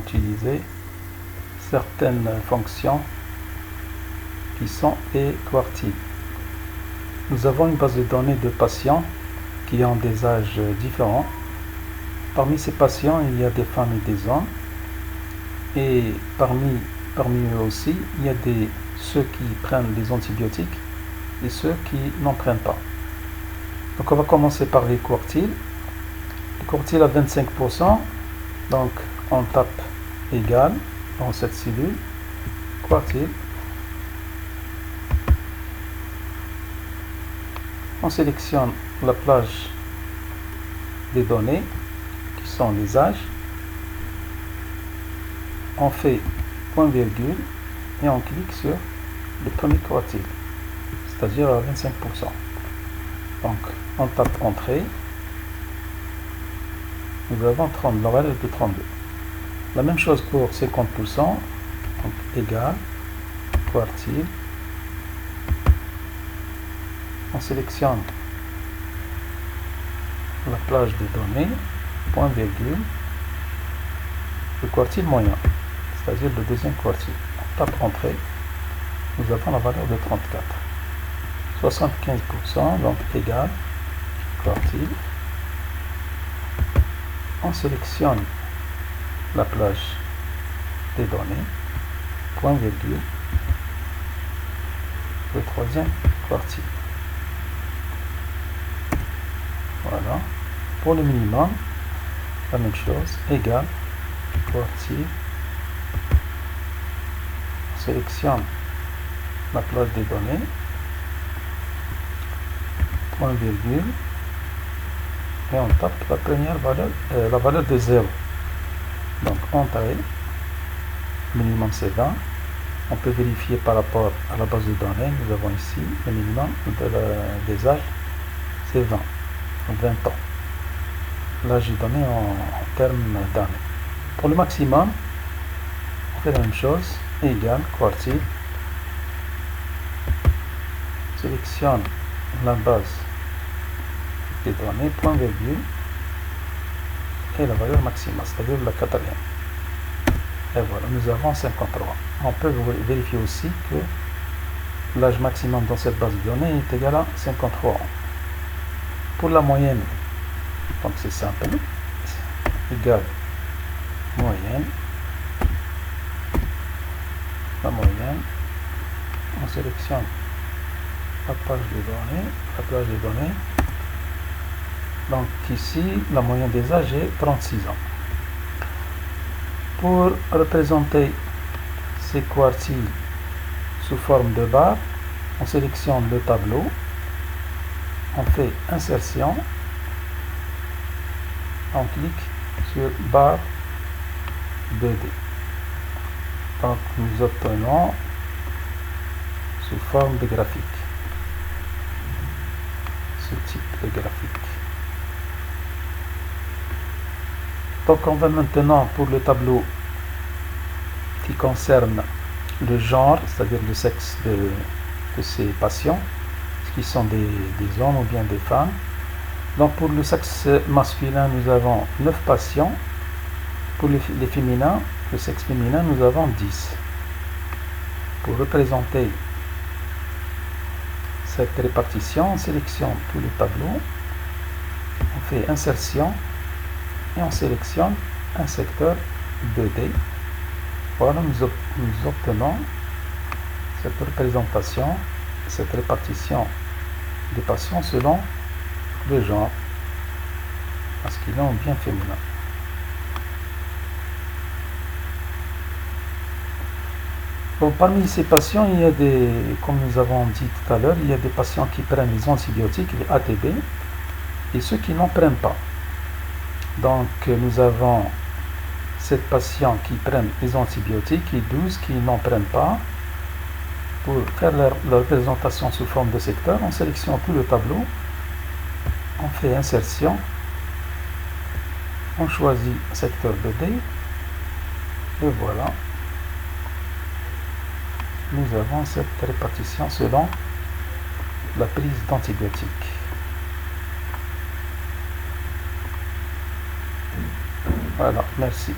utiliser certaines fonctions qui sont les quartiles. Nous avons une base de données de patients qui ont des âges différents. Parmi ces patients, il y a des femmes et des hommes. Et parmi eux aussi, il y a ceux qui prennent des antibiotiques et ceux qui n'en prennent pas. Donc on va commencer par les quartiles. Le quartile à 25%, donc on tape égal dans cette cellule, quartile. On sélectionne la plage des données qui sont les âges. On fait point virgule et on clique sur le premier quartile, c'est-à-dire à 25%. Donc on tape entrée. Nous avons 30, la valeur de 32. La même chose pour 50%, donc égal, quartile. On sélectionne la plage des données, point virgule, le quartile moyen, c'est-à-dire le deuxième quartile. On tape entrée, nous avons la valeur de 34. 75%, donc égal, quartile. On sélectionne la plage des données, point virgule, le troisième quartile. Voilà. Pour le minimum, la même chose, égal, quartile. On sélectionne la plage des données, point virgule, et on tape la première valeur, la valeur de 0. Donc entrée, minimum c'est 20. On peut vérifier par rapport à la base de données. Nous avons ici le minimum des âges, c'est 20 ans. L'âge est donné en termes d'années. Pour le maximum, on fait la même chose, égal, quartile. Sélectionne la base des données, point virgule, et la valeur maximale, c'est-à-dire la quatrième. Et voilà, nous avons 53. On peut vérifier aussi que l'âge maximum dans cette base de données est égal à 53 ans. Pour la moyenne, donc c'est simple, égal moyenne, la moyenne, on sélectionne la plage des données, donc ici la moyenne des âges est 36 ans. Pour représenter ces quartiles sous forme de barre, on sélectionne le tableau, on fait insertion, on clique sur barre 2D. Donc nous obtenons sous forme de graphique ce type de graphique. Donc on va maintenant pour le tableau qui concerne le genre, c'est-à-dire le sexe de ces patients, qui sont des hommes ou bien des femmes. Donc pour le sexe masculin, nous avons 9 patients. Pour les féminins, le sexe féminin, nous avons 10. Pour représenter cette répartition, on sélectionne tout le tableau, on fait insertion et on sélectionne un secteur 2D. Voilà, nous obtenons cette représentation, cette répartition des patients selon le genre, masculin ou bien féminin. Bon, parmi ces patients, il y a comme nous avons dit tout à l'heure, il y a des patients qui prennent les antibiotiques, les ATB, et ceux qui n'en prennent pas. Donc, nous avons 7 patients qui prennent les antibiotiques et 12 qui n'en prennent pas. Pour faire leur représentation sous forme de secteur, on sélectionne tout le tableau, on fait insertion, on choisit secteur 2D, et voilà. Nous avons cette répartition selon la prise d'antibiotiques. Voilà, merci.